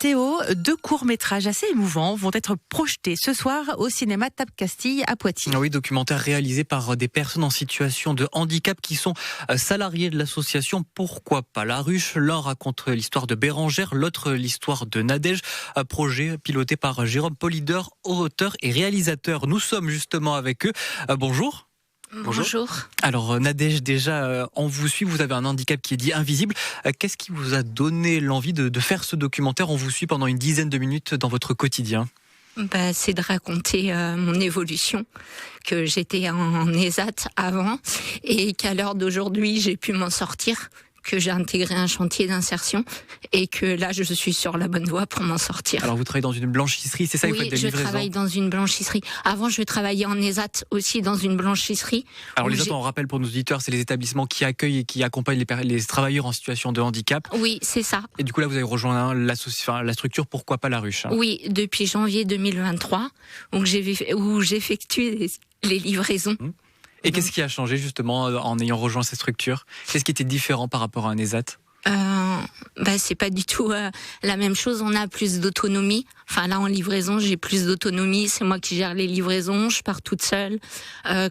Théo, 2 courts-métrages assez émouvants vont être projetés ce soir au cinéma Tape Castille à Poitiers. Oui, documentaire réalisé par des personnes en situation de handicap qui sont salariés de l'association Pourquoi pas la ruche. L'un raconte l'histoire de Bérangère, l'autre l'histoire de Nadège. Un projet piloté par Jérôme Polidor, auteur et réalisateur. Nous sommes justement avec eux. Bonjour. Bonjour. Alors Nadège, déjà, on vous suit, vous avez un handicap qui est dit invisible. Qu'est-ce qui vous a donné l'envie de faire ce documentaire ? On vous suit pendant une dizaine de minutes dans votre quotidien. C'est de raconter mon évolution, que j'étais en ESAT avant et qu'à l'heure d'aujourd'hui j'ai pu m'en sortir, que j'ai intégré un chantier d'insertion et que là je suis sur la bonne voie pour m'en sortir. Alors vous travaillez dans une blanchisserie, c'est ça? Oui, vous faites des livraisons. Je travaille dans une blanchisserie. Avant je travaillais en ESAT aussi dans une blanchisserie. Alors les ESAT, on rappelle pour nos auditeurs, c'est les établissements qui accueillent et qui accompagnent les travailleurs en situation de handicap. Oui, c'est ça. Et du coup là vous avez rejoint la structure Pourquoi pas la ruche. Oui, depuis janvier 2023, donc où j'effectue les livraisons. Et qu'est-ce qui a changé justement en ayant rejoint cette structure? Qu'est-ce qui était différent par rapport à un ESAT? C'est pas du tout la même chose. On a plus d'autonomie. Enfin là en livraison j'ai plus d'autonomie. C'est moi qui gère les livraisons. Je pars toute seule.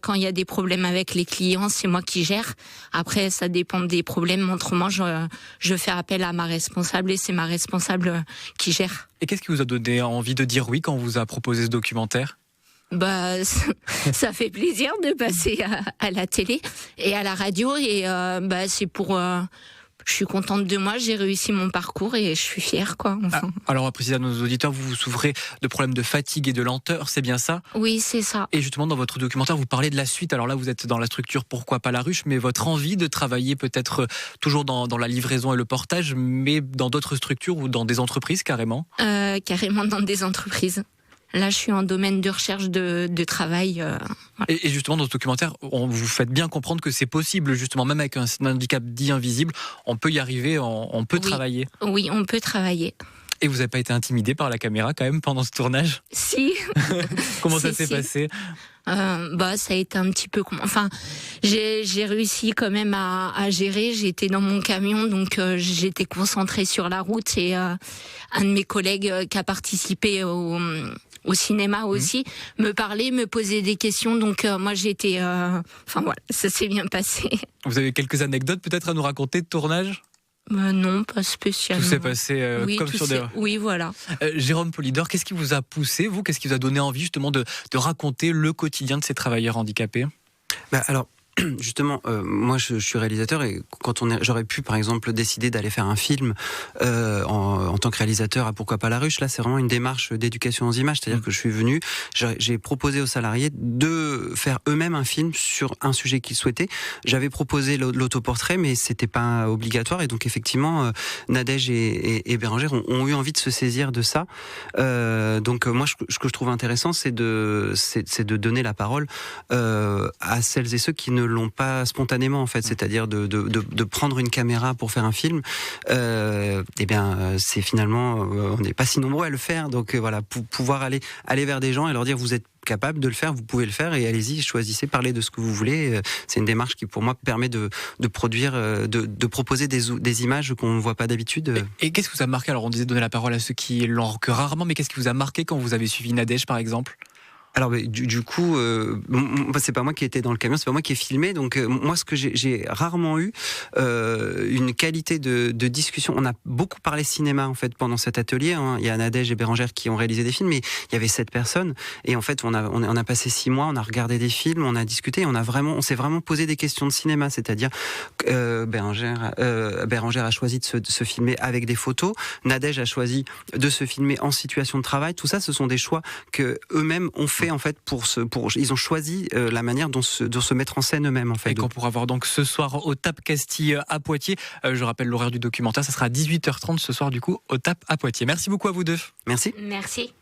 Quand il y a des problèmes avec les clients, c'est moi qui gère. Après ça dépend des problèmes. Autrement je fais appel à ma responsable et c'est ma responsable qui gère. Et qu'est-ce qui vous a donné envie de dire oui quand on vous a proposé ce documentaire? Ça fait plaisir de passer à la télé et à la radio et c'est pour. Je suis contente de moi, j'ai réussi mon parcours et je suis fière, quoi. Enfin. Alors, on va préciser à nos auditeurs, vous souffrez de problèmes de fatigue et de lenteur, c'est bien ça? Oui, c'est ça. Et justement, dans votre documentaire, vous parlez de la suite. Alors là, vous êtes dans la structure Pourquoi pas la ruche, mais votre envie de travailler peut-être toujours dans la livraison et le portage, mais dans d'autres structures ou dans des entreprises carrément? Carrément dans des entreprises. Là, je suis en domaine de recherche de travail. Voilà. Et justement, dans ce documentaire, vous faites bien comprendre que c'est possible, justement, même avec un handicap dit invisible, on peut y arriver, on peut travailler. Oui, on peut travailler. Et vous n'avez pas été intimidé par la caméra quand même pendant ce tournage? Si. Comment ça s'est passé? Ça a été un petit peu... Enfin, j'ai réussi quand même à gérer. J'étais dans mon camion, donc j'étais concentrée sur la route. Et un de mes collègues qui a participé au cinéma aussi, me parlait, me posait des questions. Donc moi j'étais... ça s'est bien passé. Vous avez quelques anecdotes peut-être à nous raconter de tournage? Non, pas spécialement. Tout s'est passé comme sur des... Oui, voilà. Jérôme Polidor, qu'est-ce qui vous a poussé, vous? Qu'est-ce qui vous a donné envie justement de raconter le quotidien de ces travailleurs handicapés? Alors, justement, moi je suis réalisateur et quand j'aurais pu par exemple décider d'aller faire un film en tant que réalisateur à Pourquoi pas la ruche, là c'est vraiment une démarche d'éducation aux images, c'est-à-dire que je suis venu, j'ai proposé aux salariés de faire eux-mêmes un film sur un sujet qu'ils souhaitaient. J'avais proposé l'autoportrait mais c'était pas obligatoire et donc effectivement Nadège et Bérangère ont eu envie de se saisir de ça. Donc moi ce que je trouve intéressant c'est de donner la parole à celles et ceux qui ne l'ont pas spontanément en fait, c'est-à-dire de prendre une caméra pour faire un film. C'est finalement on n'est pas si nombreux à le faire, donc voilà, pour pouvoir aller vers des gens et leur dire vous êtes capable de le faire, vous pouvez le faire et allez-y, choisissez, parlez de ce que vous voulez. C'est une démarche qui pour moi permet de produire, de proposer des images qu'on ne voit pas d'habitude. Et qu'est-ce qui vous a marqué? Alors on disait donner la parole à ceux qui l'ont que rarement, mais qu'est-ce qui vous a marqué quand vous avez suivi Nadège par exemple? Alors du coup, c'est pas moi qui étais dans le camion, c'est pas moi qui ai filmé. Donc moi, ce que j'ai rarement eu, une qualité de discussion. On a beaucoup parlé cinéma en fait pendant cet atelier. Il y a Nadège et Bérangère qui ont réalisé des films, mais il y avait 7 personnes. Et en fait, on a passé 6 mois, on a regardé des films, on a discuté, on s'est vraiment posé des questions de cinéma. C'est-à-dire, Bérangère a choisi de se filmer avec des photos. Nadège a choisi de se filmer en situation de travail. Tout ça, ce sont des choix que eux-mêmes ont fait en fait ils ont choisi la manière dont se mettre en scène eux-mêmes en fait. Et qu'on pourra voir donc ce soir au Tape Castille à Poitiers. Je rappelle l'horaire du documentaire, ça sera à 18h30 ce soir du coup au Tape à Poitiers. Merci beaucoup à vous deux. Merci. Merci.